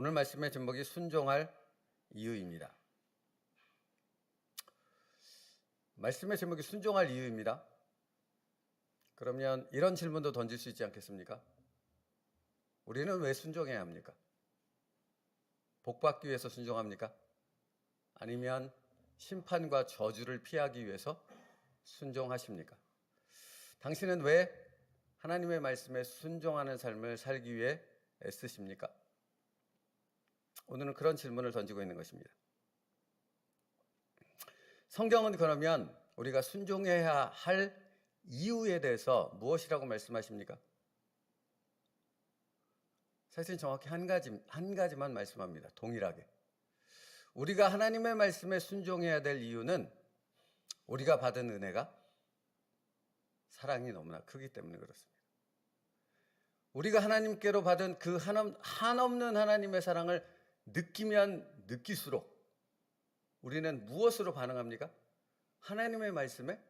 오늘 말씀의 제목이 순종할 이유입니다. 말씀의 제목이 순종할 이유입니다. 그러면 이런 질문도 던질 수 있지 않겠습니까? 우리는 왜 순종해야 합니까? 복받기 위해서 순종합니까? 아니면 심판과 저주를 피하기 위해서 순종하십니까? 당신은 왜 하나님의 말씀에 순종하는 삶을 살기 위해 애쓰십니까? 오늘은 그런 질문을 던지고 있는 것입니다. 성경은 그러면 우리가 순종해야 할 이유에 대해서 무엇이라고 말씀하십니까? 사실 정확히 한 가지만 말씀합니다. 동일하게. 우리가 하나님의 말씀에 순종해야 될 이유는 우리가 받은 은혜가 사랑이 너무나 크기 때문에 그렇습니다. 우리가 하나님께로 받은 그 한없는 하나님의 사랑을 느끼면 느낄수록 우리는 무엇으로 반응합니까? 하나님의 말씀에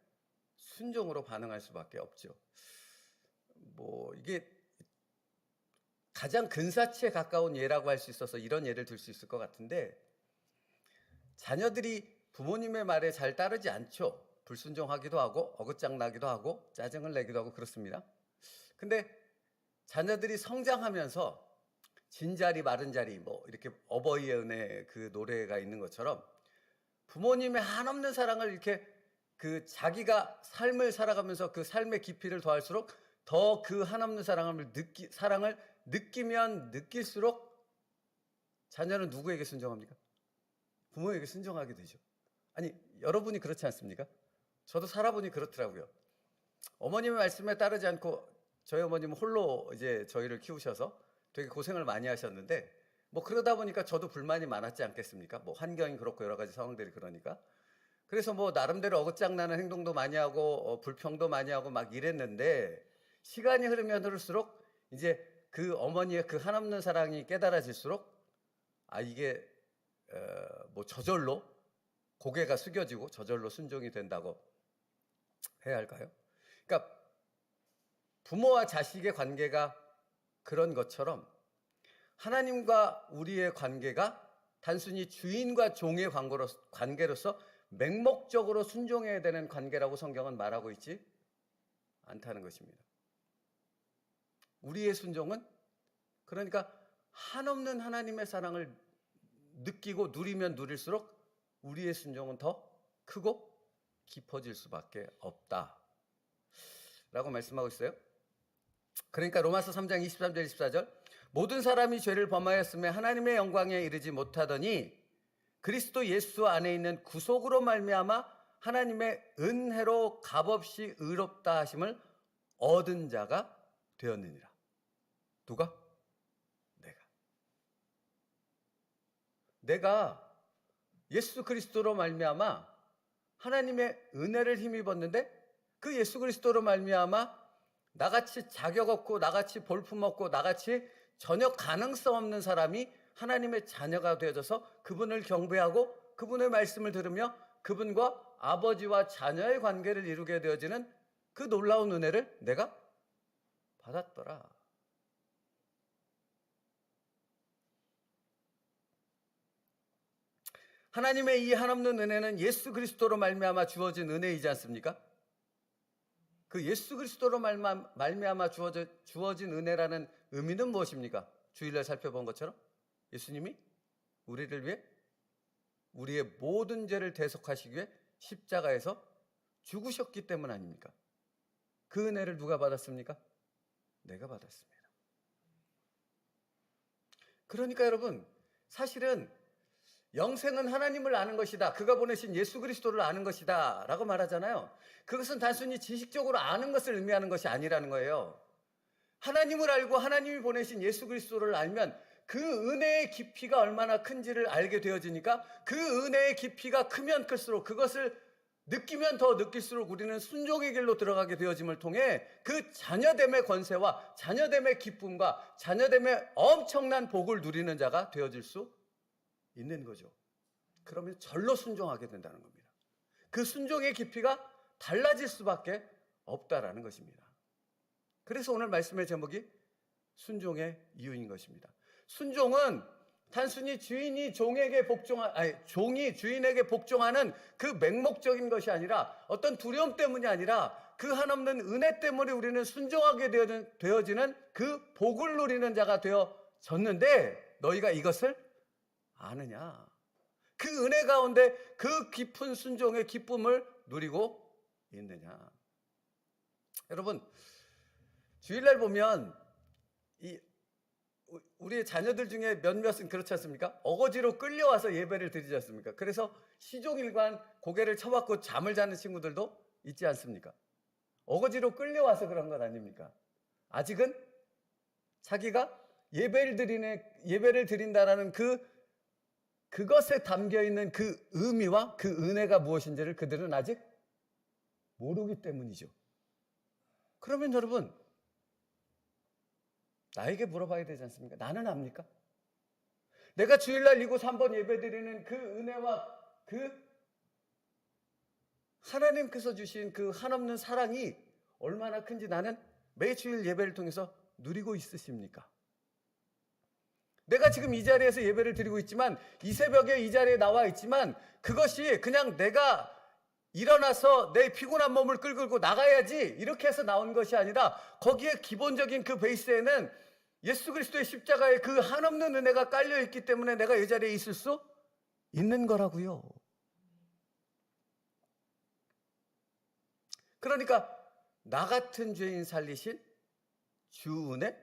순종으로 반응할 수밖에 없죠. 이게 가장 근사치에 가까운 예라고 할 수 있어서 이런 예를 들 수 있을 것 같은데, 자녀들이 부모님의 말에 잘 따르지 않죠. 불순종하기도 하고 어긋장 나기도 하고 짜증을 내기도 하고 그렇습니다. 근데 자녀들이 성장하면서 진자리 마른 자리 이렇게 어버이의 은혜 그 노래가 있는 것처럼 부모님의 한없는 사랑을 이렇게 자기가 삶을 살아가면서 그 삶의 깊이를 더할수록 더 그 한없는 사랑을 느끼면 느낄수록 자녀는 누구에게 순종합니까? 부모에게 순종하게 되죠. 아니, 여러분이 그렇지 않습니까? 저도 살아보니 그렇더라고요. 어머님의 말씀에 따르지 않고 저희 어머님은 홀로 이제 저희를 키우셔서 되게 고생을 많이 하셨는데 그러다 보니까 저도 불만이 많았지 않겠습니까? 환경이 그렇고 여러 가지 상황들이 그러니까. 그래서 나름대로 어긋장나는 행동도 많이 하고 불평도 많이 하고 막 이랬는데, 시간이 흐르면 흐를수록 이제 그 어머니의 그 한없는 사랑이 깨달아질수록 이게 저절로 고개가 숙여지고 저절로 순종이 된다고 해야 할까요? 그러니까 부모와 자식의 관계가 그런 것처럼 하나님과 우리의 관계가 단순히 주인과 종의 관계로서 맹목적으로 순종해야 되는 관계라고 성경은 말하고 있지 않다는 것입니다. 우리의 순종은 그러니까 한없는 하나님의 사랑을 느끼고 누리면 누릴수록 우리의 순종은 더 크고 깊어질 수밖에 없다 라고 말씀하고 있어요. 그러니까 로마서 3장 23절 24절, 모든 사람이 죄를 범하였으며 하나님의 영광에 이르지 못하더니 그리스도 예수 안에 있는 구속으로 말미암아 하나님의 은혜로 값없이 의롭다 하심을 얻은 자가 되었느니라. 누가? 내가 예수 그리스도로 말미암아 하나님의 은혜를 힘입었는데, 그 예수 그리스도로 말미암아 나같이 자격 없고 나같이 볼품 없고 나같이 전혀 가능성 없는 사람이 하나님의 자녀가 되어져서 그분을 경배하고 그분의 말씀을 들으며 그분과 아버지와 자녀의 관계를 이루게 되어지는 그 놀라운 은혜를 내가 받았더라. 하나님의 이 한없는 은혜는 예수 그리스도로 말미암아 주어진 은혜이지 않습니까? 그 예수 그리스도로 말미암아 주어진 은혜라는 의미는 무엇입니까? 주일날 살펴본 것처럼 예수님이 우리를 위해 우리의 모든 죄를 대속하시기 위해 십자가에서 죽으셨기 때문 아닙니까? 그 은혜를 누가 받았습니까? 내가 받았습니다. 그러니까 여러분, 사실은 영생은 하나님을 아는 것이다, 그가 보내신 예수 그리스도를 아는 것이다 라고 말하잖아요. 그것은 단순히 지식적으로 아는 것을 의미하는 것이 아니라는 거예요. 하나님을 알고 하나님이 보내신 예수 그리스도를 알면 그 은혜의 깊이가 얼마나 큰지를 알게 되어지니까, 그 은혜의 깊이가 크면 클수록, 그것을 느끼면 더 느낄수록 우리는 순종의 길로 들어가게 되어짐을 통해 그 자녀됨의 권세와 자녀됨의 기쁨과 자녀됨의 엄청난 복을 누리는 자가 되어질 수 있는 거죠. 그러면 절로 순종하게 된다는 겁니다. 그 순종의 깊이가 달라질 수밖에 없다라는 것입니다. 그래서 오늘 말씀의 제목이 순종의 이유인 것입니다. 순종은 단순히 주인이 종에게 종이 주인에게 복종하는 그 맹목적인 것이 아니라 어떤 두려움 때문이 아니라 그 한없는 은혜 때문에 우리는 순종하게 되어지는 그 복을 누리는 자가 되어졌는데 너희가 이것을 아느냐? 그 은혜 가운데 그 깊은 순종의 기쁨을 누리고 있느냐? 여러분, 주일날 보면 우리 자녀들 중에 몇몇은 그렇지 않습니까? 어거지로 끌려와서 예배를 드리지 않습니까? 그래서 시종일관 고개를 쳐박고 잠을 자는 친구들도 있지 않습니까? 어거지로 끌려와서 그런 것 아닙니까? 아직은 자기가 예배를 드린다라는 그것에 담겨있는 그 의미와 그 은혜가 무엇인지를 그들은 아직 모르기 때문이죠. 그러면 여러분, 나에게 물어봐야 되지 않습니까? 나는 압니까? 내가 주일날 이곳 한번 예배드리는 그 은혜와 그 하나님께서 주신 그 한없는 사랑이 얼마나 큰지 나는 매주일 예배를 통해서 누리고 있으십니까? 내가 지금 이 자리에서 예배를 드리고 있지만, 이 새벽에 이 자리에 나와 있지만, 그것이 그냥 내가 일어나서 내 피곤한 몸을 끌고 나가야지 이렇게 해서 나온 것이 아니라, 거기에 기본적인 그 베이스에는 예수 그리스도의 십자가의 그 한없는 은혜가 깔려있기 때문에 내가 이 자리에 있을 수 있는 거라고요. 그러니까 나 같은 죄인 살리신 주 은혜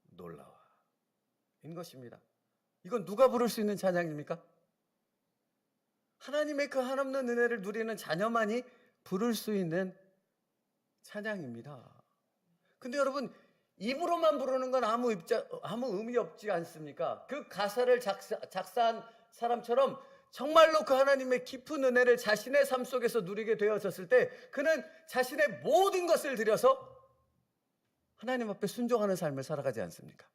놀라워 인 것입니다. 이건 누가 부를 수 있는 찬양입니까? 하나님의 그 한없는 은혜를 누리는 자녀만이 부를 수 있는 찬양입니다. 근데 여러분, 입으로만 부르는 건 아무 의미 없지 않습니까? 그 가사를 작사한 사람처럼 정말로 그 하나님의 깊은 은혜를 자신의 삶 속에서 누리게 되어졌을 때 그는 자신의 모든 것을 들여서 하나님 앞에 순종하는 삶을 살아가지 않습니까?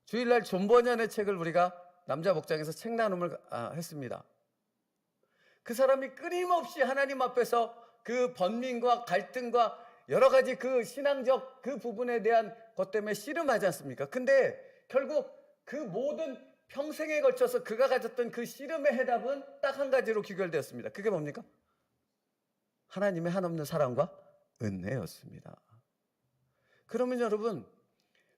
주일날 존 버년의 책을 우리가 남자 목장에서 책 나눔을 했습니다. 그 사람이 끊임없이 하나님 앞에서 그 번민과 갈등과 여러 가지 그 신앙적 그 부분에 대한 것 때문에 씨름하지 않습니까? 근데 결국 그 모든 평생에 걸쳐서 그가 가졌던 그 씨름의 해답은 딱 한 가지로 귀결되었습니다. 그게 뭡니까? 하나님의 한없는 사랑과 은혜였습니다. 그러면 여러분,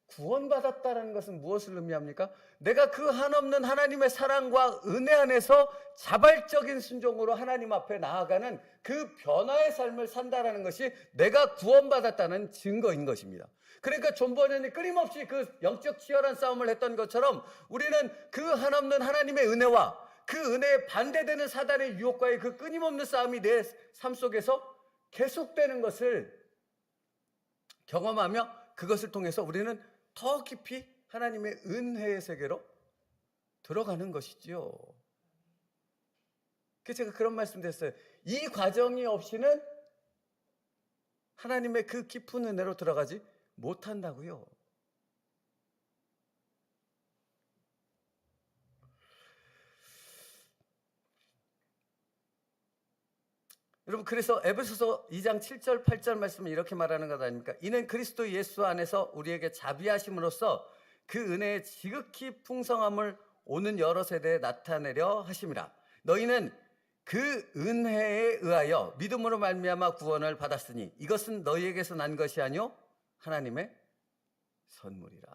구원받았다는 것은 무엇을 의미합니까? 내가 그 한없는 하나님의 사랑과 은혜 안에서 자발적인 순종으로 하나님 앞에 나아가는 그 변화의 삶을 산다라는 것이 내가 구원받았다는 증거인 것입니다. 그러니까 존 버년이 끊임없이 그 영적 치열한 싸움을 했던 것처럼 우리는 그 한없는 하나님의 은혜와 그 은혜에 반대되는 사단의 유혹과의 그 끊임없는 싸움이 내 삶 속에서 계속되는 것을 경험하며 그것을 통해서 우리는 더 깊이 하나님의 은혜의 세계로 들어가는 것이지요. 그래서 제가 그런 말씀 드렸어요. 이 과정이 없이는 하나님의 그 깊은 은혜로 들어가지 못한다고요. 여러분, 그래서 에베소서 2장 7절 8절 말씀은 이렇게 말하는 것 아닙니까? 이는 그리스도 예수 안에서 우리에게 자비하심으로써 그 은혜의 지극히 풍성함을 오는 여러 세대에 나타내려 하심이라. 너희는 그 은혜에 의하여 믿음으로 말미암아 구원을 받았으니 이것은 너희에게서 난 것이 아니요 하나님의 선물이라.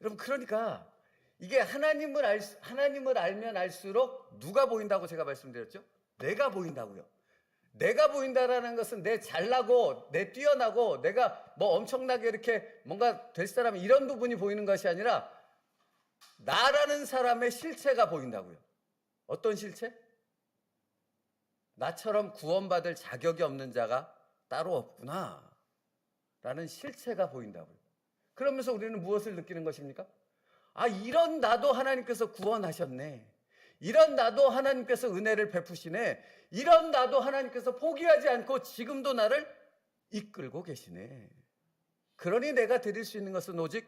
여러분, 그러니까 이게 하나님을 알면 알수록 누가 보인다고 제가 말씀드렸죠? 내가 보인다고요. 내가 보인다라는 것은 내 잘나고 내 뛰어나고 내가 뭐 엄청나게 이렇게 뭔가 될 사람 이런 부분이 보이는 것이 아니라 나라는 사람의 실체가 보인다고요. 어떤 실체? 나처럼 구원받을 자격이 없는 자가 따로 없구나 라는 실체가 보인다고요. 그러면서 우리는 무엇을 느끼는 것입니까? 이런 나도 하나님께서 구원하셨네. 이런 나도 하나님께서 은혜를 베푸시네. 이런 나도 하나님께서 포기하지 않고 지금도 나를 이끌고 계시네. 그러니 내가 드릴 수 있는 것은 오직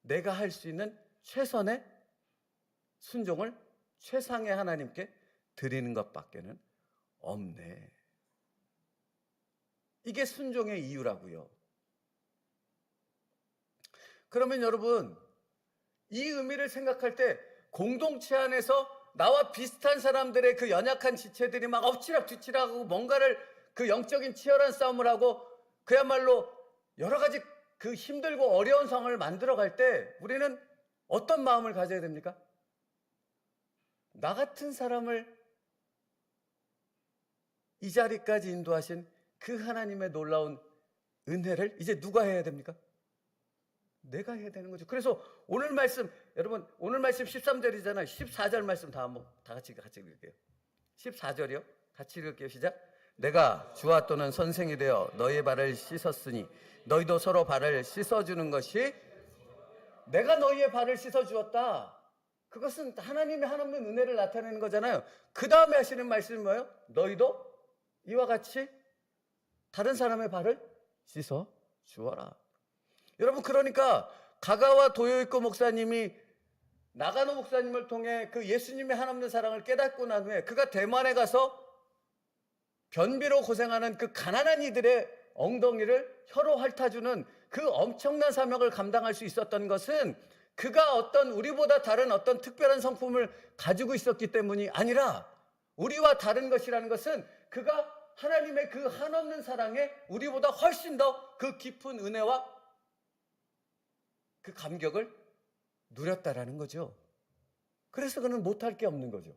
내가 할 수 있는 최선의 순종을 최상의 하나님께 드리는 것밖에는 없네. 이게 순종의 이유라고요. 그러면 여러분, 이 의미를 생각할 때 공동체 안에서 나와 비슷한 사람들의 그 연약한 지체들이 막 엎치락 뒤치락하고 뭔가를 그 영적인 치열한 싸움을 하고 그야말로 여러 가지 그 힘들고 어려운 상황을 만들어갈 때 우리는 어떤 마음을 가져야 됩니까? 나 같은 사람을 이 자리까지 인도하신 그 하나님의 놀라운 은혜를 이제 누가 해야 됩니까? 내가 해야 되는 거죠. 그래서 오늘 말씀, 여러분, 오늘 말씀 13절이잖아요. 14절 말씀 다 같이 읽을게요. 14절이요. 같이 읽을게요. 시작. 내가 주와 또는 선생이 되어 너희의 발을 씻었으니 너희도 서로 발을 씻어주는 것이, 내가 너희의 발을 씻어주었다. 그것은 하나님의 한없는 은혜를 나타내는 거잖아요. 그 다음에 하시는 말씀이 뭐예요? 너희도 이와 같이 다른 사람의 발을 씻어주어라. 여러분, 그러니까 가가와 도요이코 목사님이 나가노 목사님을 통해 그 예수님의 한없는 사랑을 깨닫고 난 후에 그가 대만에 가서 변비로 고생하는 그 가난한 이들의 엉덩이를 혀로 핥아주는 그 엄청난 사명을 감당할 수 있었던 것은 그가 어떤 우리보다 다른 어떤 특별한 성품을 가지고 있었기 때문이 아니라, 우리와 다른 것이라는 것은 그가 하나님의 그 한없는 사랑에 우리보다 훨씬 더 그 깊은 은혜와 그 감격을 누렸다라는 거죠. 그래서 그는 못할 게 없는 거죠.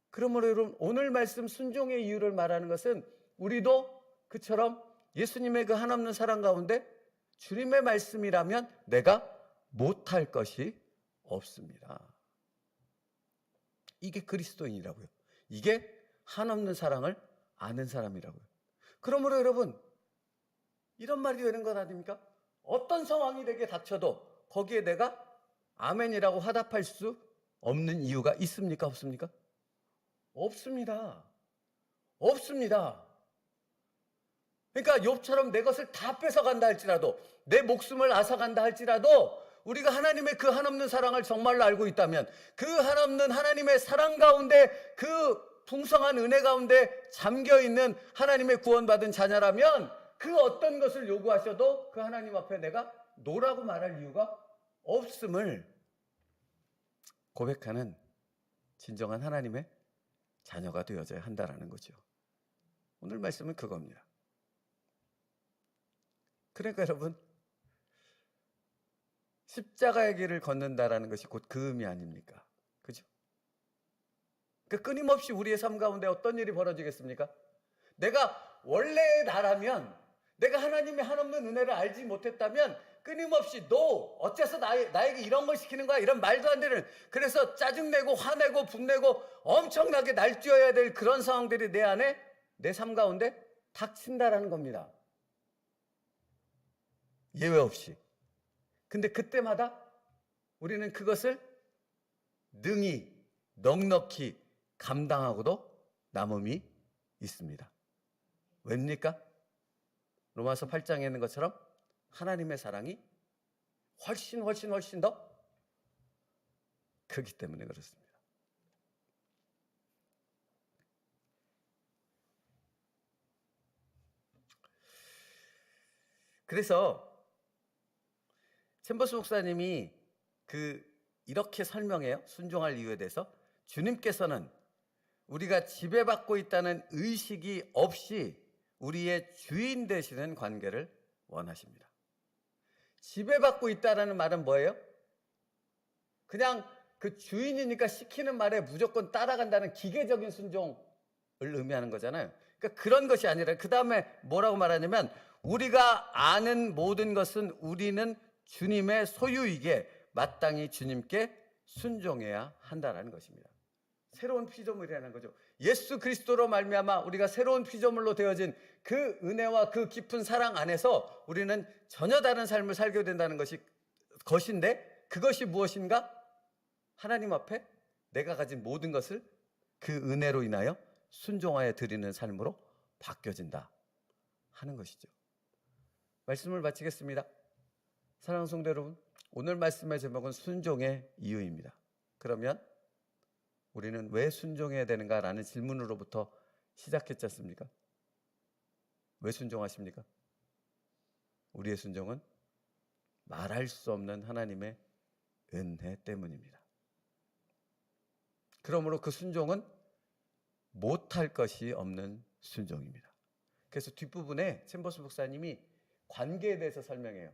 그러므로 여러분, 오늘 말씀 순종의 이유를 말하는 것은 우리도 그처럼 예수님의 그 한없는 사랑 가운데 주님의 말씀이라면 내가 못할 것이 없습니다. 이게 그리스도인이라고요. 이게 한없는 사랑을 아는 사람이라고요. 그러므로 여러분, 이런 말이 되는 것 아닙니까? 어떤 상황이 되게 닥쳐도 거기에 내가 아멘이라고 화답할 수 없는 이유가 있습니까? 없습니까? 없습니다. 없습니다. 그러니까 욥처럼 내 것을 다 뺏어간다 할지라도, 내 목숨을 앗아간다 할지라도, 우리가 하나님의 그 한없는 사랑을 정말로 알고 있다면, 그 한없는 하나님의 사랑 가운데, 그 풍성한 은혜 가운데 잠겨있는 하나님의 구원받은 자녀라면 그 어떤 것을 요구하셔도 그 하나님 앞에 내가 노라고 말할 이유가 없음을 고백하는 진정한 하나님의 자녀가 되어져야 한다라는 거죠. 오늘 말씀은 그겁니다. 그러니까 여러분, 십자가의 길을 걷는다라는 것이 곧 그 의미 아닙니까? 그죠? 그 끊임없이 우리의 삶 가운데 어떤 일이 벌어지겠습니까? 내가 원래의 나라면, 내가 하나님의 한없는 은혜를 알지 못했다면 끊임없이 너 어째서 나에게 이런 걸 시키는 거야? 이런 말도 안 되는, 그래서 짜증내고 화내고 분내고 엄청나게 날뛰어야 될 그런 상황들이 내 안에, 내 삶 가운데 닥친다라는 겁니다. 예외 없이. 근데 그때마다 우리는 그것을 능히 넉넉히 감당하고도 남음이 있습니다. 왜입니까? 로마서 8장에 있는 것처럼 하나님의 사랑이 훨씬 더 크기 때문에 그렇습니다. 그래서 챔버스 목사님이 이렇게 설명해요. 순종할 이유에 대해서. 주님께서는 우리가 지배받고 있다는 의식이 없이 우리의 주인 되시는 관계를 원하십니다. 지배받고 있다는 말은 뭐예요? 그냥 그 주인이니까 시키는 말에 무조건 따라간다는 기계적인 순종을 의미하는 거잖아요. 그러니까 그런 것이 아니라 그 다음에 뭐라고 말하냐면, 우리가 아는 모든 것은 우리는 주님의 소유이기에 마땅히 주님께 순종해야 한다는 것입니다. 새로운 피조물이라는 거죠. 예수 그리스도로 말미암아 우리가 새로운 피조물로 되어진 그 은혜와 그 깊은 사랑 안에서 우리는 전혀 다른 삶을 살게 된다는 것인데, 그것이 무엇인가? 하나님 앞에 내가 가진 모든 것을 그 은혜로 인하여 순종하여 드리는 삶으로 바뀌어진다 하는 것이죠. 말씀을 마치겠습니다. 사랑하는 성도 여러분, 오늘 말씀의 제목은 순종의 이유입니다. 그러면 우리는 왜 순종해야 되는가라는 질문으로부터 시작했지 않습니까? 왜 순종하십니까? 우리의 순종은 말할 수 없는 하나님의 은혜 때문입니다. 그러므로 그 순종은 못할 것이 없는 순종입니다. 그래서 뒷부분에 챔버스 목사님이 관계에 대해서 설명해요.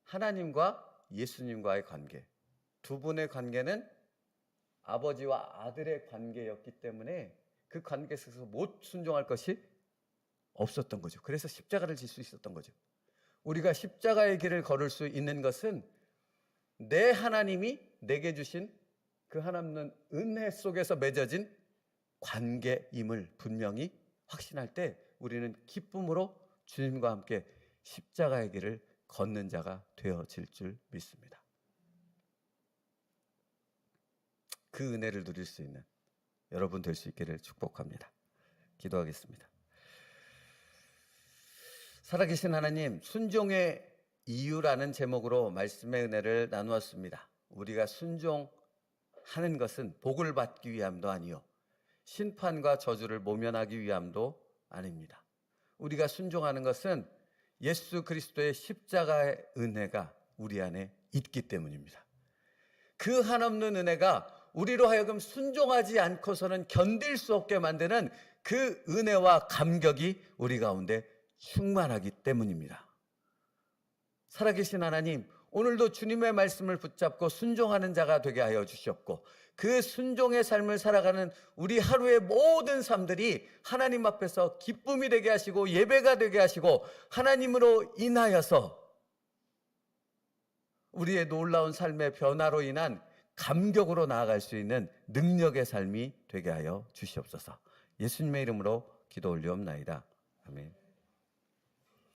하나님과 예수님과의 관계, 두 분의 관계는 아버지와 아들의 관계였기 때문에 그 관계 속에서 못 순종할 것이 없었던 거죠. 그래서 십자가를 질 수 있었던 거죠. 우리가 십자가의 길을 걸을 수 있는 것은 내 하나님이 내게 주신 그 하나님은 은혜 속에서 맺어진 관계임을 분명히 확신할 때 우리는 기쁨으로 주님과 함께 십자가의 길을 걷는 자가 되어질 줄 믿습니다. 그 은혜를 누릴 수 있는 여러분 될 수 있기를 축복합니다. 기도하겠습니다. 살아계신 하나님, 순종의 이유라는 제목으로 말씀의 은혜를 나누었습니다. 우리가 순종하는 것은 복을 받기 위함도 아니요 심판과 저주를 모면하기 위함도 아닙니다. 우리가 순종하는 것은 예수 그리스도의 십자가의 은혜가 우리 안에 있기 때문입니다. 그 한없는 은혜가 우리로 하여금 순종하지 않고서는 견딜 수 없게 만드는 그 은혜와 감격이 우리 가운데 충만하기 때문입니다. 살아계신 하나님, 오늘도 주님의 말씀을 붙잡고 순종하는 자가 되게 하여 주시옵고 그 순종의 삶을 살아가는 우리 하루의 모든 삶들이 하나님 앞에서 기쁨이 되게 하시고 예배가 되게 하시고 하나님으로 인하여서 우리의 놀라운 삶의 변화로 인한 감격으로 나아갈 수 있는 능력의 삶이 되게 하여 주시옵소서. 예수님의 이름으로 기도 올리옵나이다. 아멘.